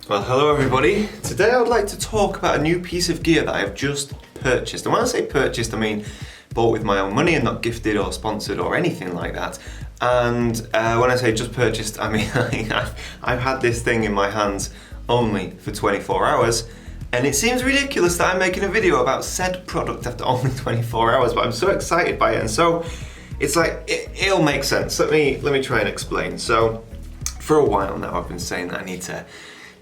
Well, hello everybody. Today I would like to talk about a new piece of gear that I've just purchased. And when I say purchased, I mean bought with my own money and not gifted or sponsored or anything like that. And when I say just purchased, I mean I've had this thing in my hands only for 24 hours. And it seems ridiculous that I'm making a video about said product after only 24 hours, but I'm so excited by it. And so it's like, it'll make sense. Let me try and explain. So for a while now, I've been saying that I need to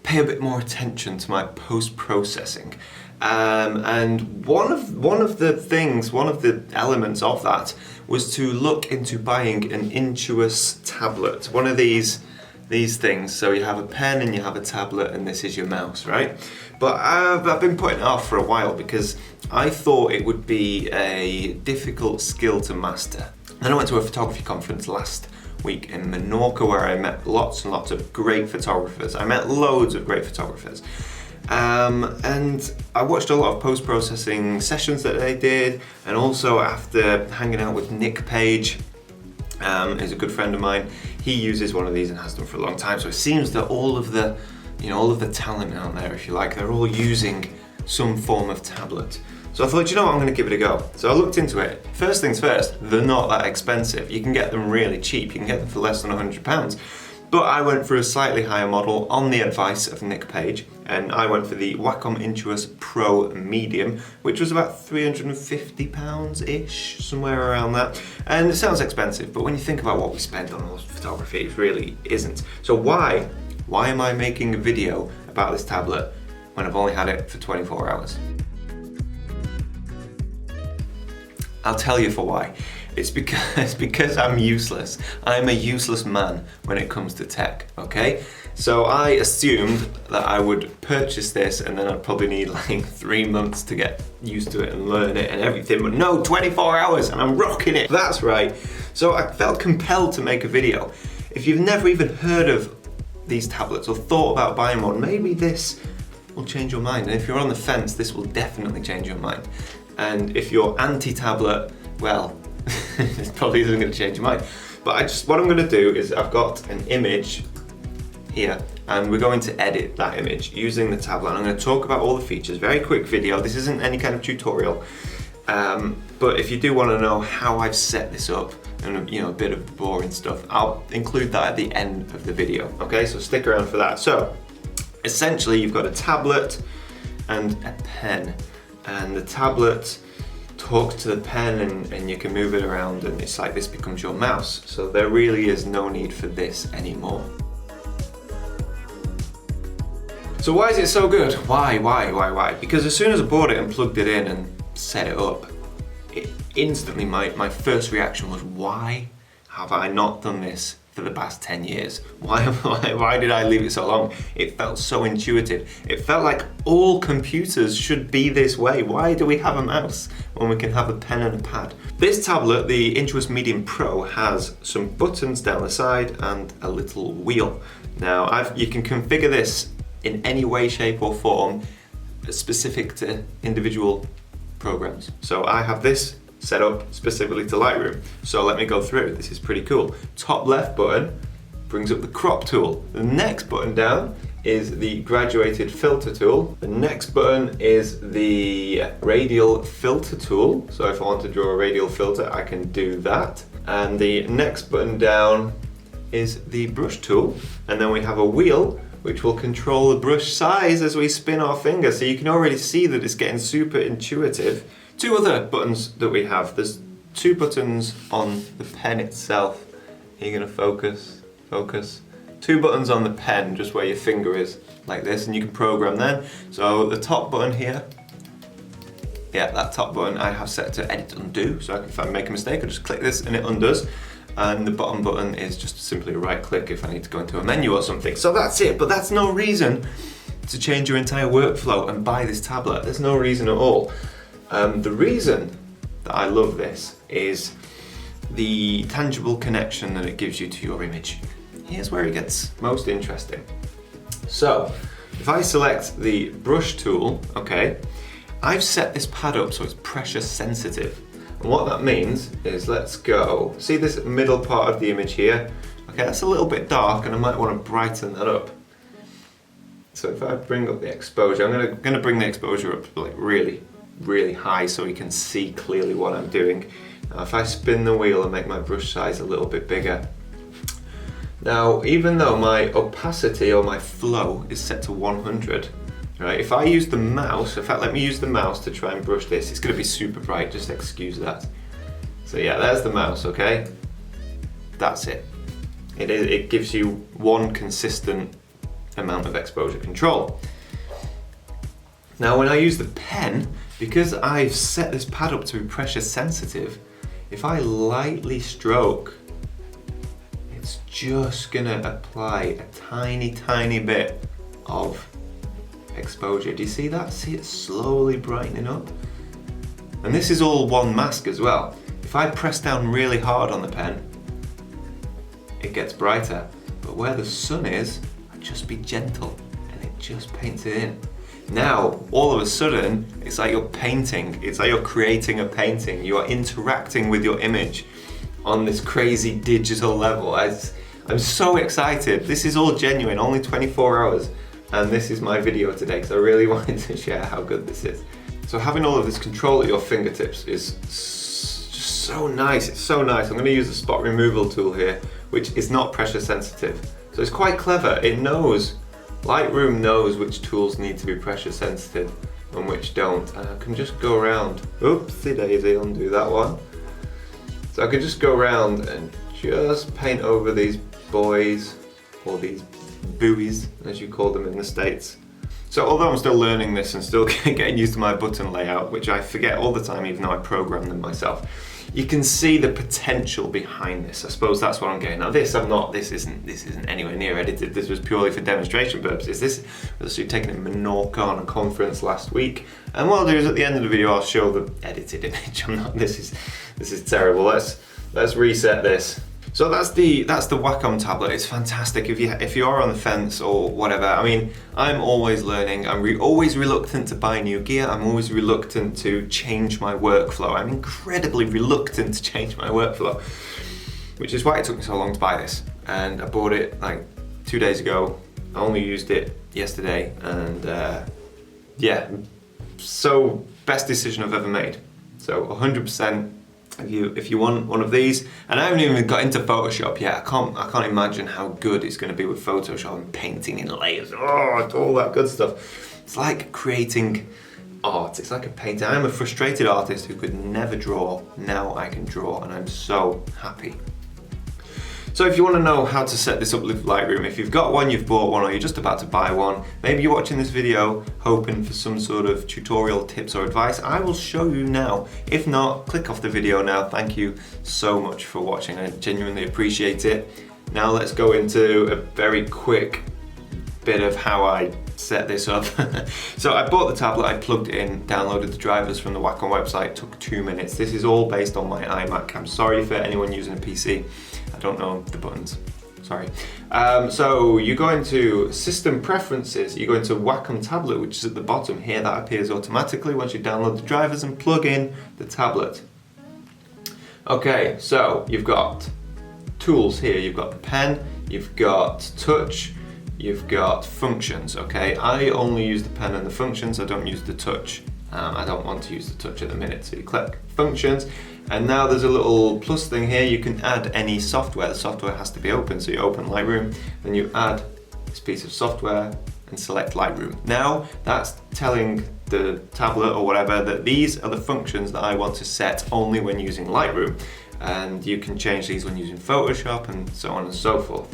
pay a bit more attention to my post-processing. And one of the elements of that was to look into buying an Intuos tablet. One of these things, so you have a pen and you have a tablet and this is your mouse, right? But I've been putting it off for a while because I thought it would be a difficult skill to master. Then I went to a photography conference last week in Menorca where I met lots and lots of great photographers. I met loads of great photographers. And I watched a lot of post-processing sessions that they did, and also after hanging out with Nick Page, who's a good friend of mine, he uses one of these and has done for a long time. So it seems that all of the talent out there, if you like, they're all using some form of tablet. So I thought, you know what, I'm going to give it a go. So I looked into it. First things first, they're not that expensive. You can get them really cheap. You can get them for less than £100. But I went for a slightly higher model on the advice of Nick Page, and I went for the Wacom Intuos Pro Medium, which was about £350-ish, somewhere around that. And it sounds expensive, but when you think about what we spend on photography, it really isn't. So why am I making a video about this tablet when I've only had it for 24 hours? I'll tell you for why. It's because I'm useless. I'm a useless man when it comes to tech, okay? So I assumed that I would purchase this and then I'd probably need like 3 months to get used to it and learn it and everything, but no, 24 hours and I'm rocking it. That's right. So I felt compelled to make a video. If you've never even heard of these tablets or thought about buying one, maybe this will change your mind. And if you're on the fence, this will definitely change your mind. And if you're anti-tablet, well, this probably isn't going to change your mind. But what I'm going to do is I've got an image here and we're going to edit that image using the tablet. And I'm going to talk about all the features, very quick video. This isn't any kind of tutorial. But if you do want to know how I've set this up and a bit of the boring stuff, I'll include that at the end of the video. Okay, so stick around for that. So essentially you've got a tablet and a pen. And the tablet talks to the pen and you can move it around and it's like this becomes your mouse. So there really is no need for this anymore. So why is it so good? Why? Because as soon as I bought it and plugged it in and set it up, instantly my first reaction was, why have I not done this for the past 10 years? Why did I leave it so long? It felt so intuitive. It felt like all computers should be this way. Why do we have a mouse when we can have a pen and a pad? This tablet, the Intuos Medium Pro, has some buttons down the side and a little wheel. Now, you can configure this in any way, shape or form specific to individual programs. So I have this set up specifically to Lightroom. So let me go through. This is pretty cool. Top left button brings up the crop tool. The next button down is the graduated filter tool. The next button is the radial filter tool. So if I want to draw a radial filter, I can do that. And the next button down is the brush tool. And then we have a wheel which will control the brush size as we spin our finger. So you can already see that it's getting super intuitive. Two other buttons that we have. There's 2 buttons on the pen itself. You're gonna focus. 2 buttons on the pen, just where your finger is, like this, and you can program them. So the top button here, yeah, that top button I have set to edit undo. So if I make a mistake, I just click this and it undoes. And the bottom button is just simply a right click if I need to go into a menu or something. So that's it, but that's no reason to change your entire workflow and buy this tablet. There's no reason at all. The reason that I love this is the tangible connection that it gives you to your image. Here's where it gets most interesting. So, if I select the brush tool, okay, I've set this pad up so it's pressure sensitive. And what that means is, let's go, see this middle part of the image here? Okay, that's a little bit dark and I might want to brighten that up. So if I bring up the exposure, I'm gonna bring the exposure up like really, really high so you can see clearly what I'm doing. Now if I spin the wheel and make my brush size a little bit bigger. Now even though my opacity or my flow is set to 100, right, if I use the mouse, in fact let me use the mouse to try and brush this, it's gonna be super bright, just excuse that. So yeah, there's the mouse, okay? That's it. It gives you one consistent amount of exposure control. Now when I use the pen, because I've set this pad up to be pressure sensitive, if I lightly stroke, it's just gonna apply a tiny bit of exposure. Do you see that? See it slowly brightening up? And this is all one mask as well. If I press down really hard on the pen, it gets brighter. But where the sun is, I just be gentle and it just paints it in. Now, all of a sudden, it's like you're painting. It's like you're creating a painting. You are interacting with your image on this crazy digital level. I'm so excited. This is all genuine, only 24 hours. And this is my video today because I really wanted to share how good this is. So having all of this control at your fingertips is just so nice. It's so nice. I'm going to use the spot removal tool here, which is not pressure sensitive. So it's quite clever. It knows, Lightroom knows which tools need to be pressure sensitive and which don't. And I can just go around, oopsie daisy, undo that one. So I can just go around and just paint over these boys, or these buoys, as you call them in the States. So although I'm still learning this and still getting used to my button layout, which I forget all the time even though I program them myself, you can see the potential behind this. I suppose that's what I'm getting. Now this isn't anywhere near edited. This was purely for demonstration purposes. This was actually taken in Menorca on a conference last week. And what I'll do is at the end of the video I'll show the edited image. This is terrible. Let's reset this. So that's the Wacom tablet. It's fantastic if you are on the fence or whatever. I mean, I'm always learning. I'm always reluctant to buy new gear. I'm always reluctant to change my workflow. I'm incredibly reluctant to change my workflow, which is why it took me so long to buy this. And I bought it like 2 days ago. I only used it yesterday, and yeah, so best decision I've ever made. So 100%. If you want one of these, and I haven't even got into Photoshop yet. I can't imagine how good it's going to be with Photoshop and painting in layers. Oh, all that good stuff. It's like creating art. It's like a painting. I'm a frustrated artist who could never draw. Now I can draw, and I'm so happy. So if you want to know how to set this up with Lightroom, if you've got one, you've bought one, or you're just about to buy one, maybe you're watching this video hoping for some sort of tutorial tips or advice, I will show you now. If not, click off the video now. Thank you so much for watching. I genuinely appreciate it. Now let's go into a very quick bit of how I set this up. So I bought the tablet, I plugged it in, downloaded the drivers from the Wacom website, it took 2 minutes. This is all based on my iMac. I'm sorry for anyone using a PC. I don't know the buttons, sorry. So you go into System Preferences, you go into Wacom Tablet, which is at the bottom here. That appears automatically once you download the drivers and plug in the tablet. Okay, so you've got tools here. You've got the pen, you've got touch, you've got functions, okay? I only use the pen and the functions, I don't use the touch. I don't want to use the touch at the minute, so you click functions, and now there's a little plus thing here. You can add any software. The software has to be open, so you open Lightroom, then you add this piece of software and select Lightroom. Now that's telling the tablet or whatever that these are the functions that I want to set only when using Lightroom, and you can change these when using Photoshop and so on and so forth.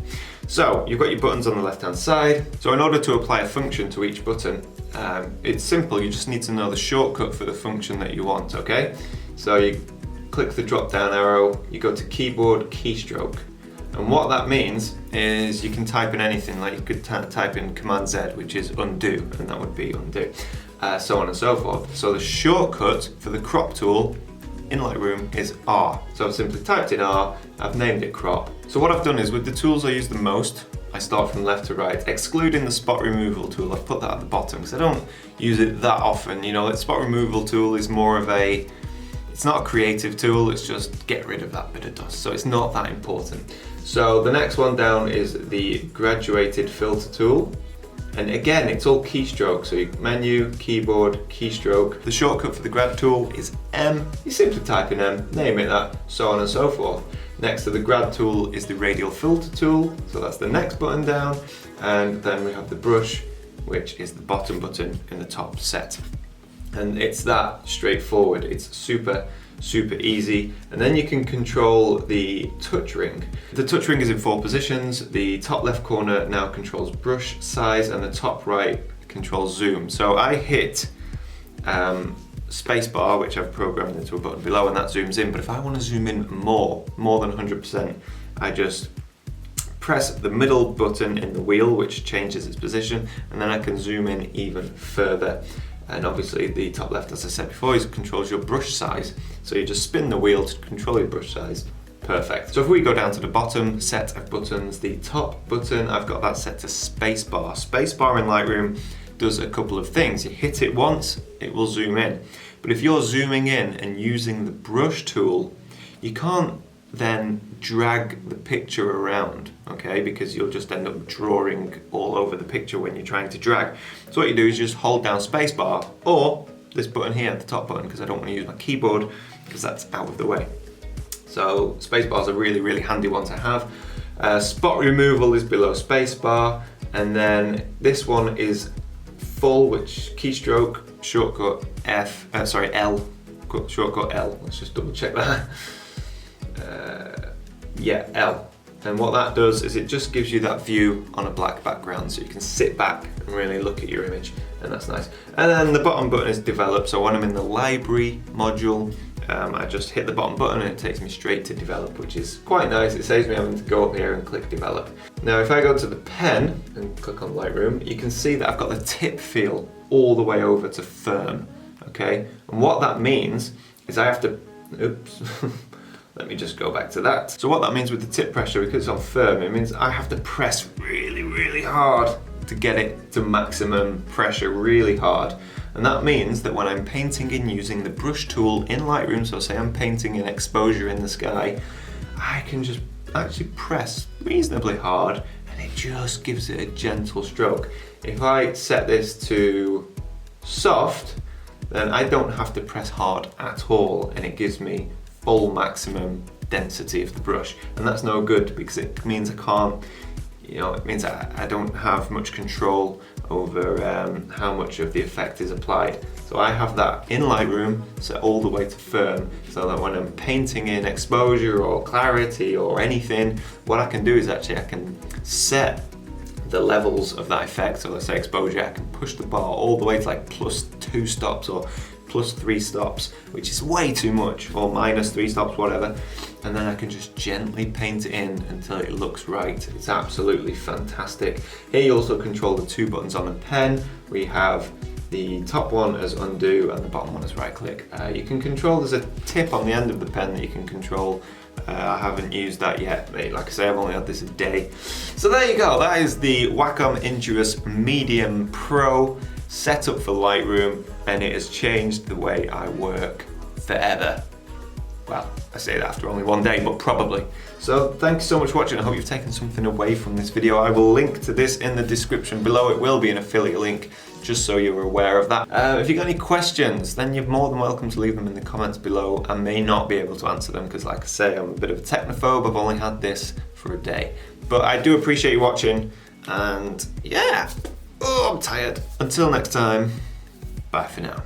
So you've got your buttons on the left hand side. So in order to apply a function to each button, it's simple. You just need to know the shortcut for the function that you want, okay? So you click the drop down arrow, you go to keyboard keystroke. And what that means is you can type in anything, like you could type in Command Z, which is undo, and that would be undo, so on and so forth. So the shortcut for the crop tool in Lightroom is R. So I've simply typed in R, I've named it crop. So what I've done is with the tools I use the most, I start from left to right, excluding the spot removal tool. I've put that at the bottom because I don't use it that often. You know, the spot removal tool is more of it's not a creative tool, it's just get rid of that bit of dust. So it's not that important. So the next one down is the graduated filter tool. And again, it's all keystroke, so menu, keyboard, keystroke. The shortcut for the grad tool is M. You simply type in M, name it that, so on and so forth. Next to the grad tool is the radial filter tool, so that's the next button down. And then we have the brush, which is the bottom button in the top set. And it's that straightforward. It's super easy. And then you can control the touch ring. The touch ring is in 4 positions. The top left corner now controls brush size and the top right controls zoom. So I hit spacebar, which I've programmed into a button below, and that zooms in. But if I want to zoom in more than 100%, I just press the middle button in the wheel, which changes its position, and then I can zoom in even further. And obviously the top left, as I said before, controls your brush size. So you just spin the wheel to control your brush size. Perfect. So if we go down to the bottom set of buttons, the top button, I've got that set to spacebar. Spacebar in Lightroom does a couple of things. You hit it once, it will zoom in. But if you're zooming in and using the brush tool, you can't then drag the picture around, okay? Because you'll just end up drawing all over the picture when you're trying to drag. So what you do is just hold down spacebar, or this button here, the top button, because I don't want to use my keyboard because that's out of the way. So spacebar is a really handy one to have. Spot removal is below spacebar, and then this one is full, which keystroke, shortcut L, shortcut L. Let's just double check that. Yeah, L. And what that does is it just gives you that view on a black background, so you can sit back and really look at your image, and that's nice. And then the bottom button is develop, so when I'm in the library module, I just hit the bottom button and it takes me straight to develop, which is quite nice. It saves me having to go up here and click develop. Now if I go to the pen and click on Lightroom, you can see that I've got the tip feel all the way over to firm, okay? And what that means is I have to, oops. Let me just go back to that. So what that means with the tip pressure, because it's on firm, it means I have to press really hard to get it to maximum pressure, really hard. And that means that when I'm painting in using the brush tool in Lightroom, so say I'm painting in exposure in the sky, I can just actually press reasonably hard and it just gives it a gentle stroke. If I set this to soft, then I don't have to press hard at all, and it gives me full maximum density of the brush, and that's no good because it means I can't, it means I don't have much control over how much of the effect is applied. So I have that in Lightroom set all the way to firm, so that when I'm painting in exposure or clarity or anything, what I can do is actually I can set the levels of that effect. So let's say exposure, I can push the bar all the way to like +2 stops or +3 stops, which is way too much, or -3 stops, whatever. And then I can just gently paint it in until it looks right. It's absolutely fantastic. Here you also control the 2 buttons on the pen. We have the top one as undo and the bottom one as right click. You can control, there's a tip on the end of the pen that you can control. I haven't used that yet, mate. Like I say, I've only had this a day. So there you go, that is the Wacom Intuos Medium Pro set up for Lightroom, and it has changed the way I work forever. Well, I say that after only 1 day, but probably. So thank you so much for watching. I hope you've taken something away from this video. I will link to this in the description below. It will be an affiliate link, just so you're aware of that. If you've got any questions, then you're more than welcome to leave them in the comments below. I may not be able to answer them because, like I say, I'm a bit of a technophobe. I've only had this for a day. But I do appreciate you watching, and yeah. Oh, I'm tired. Until next time, bye for now.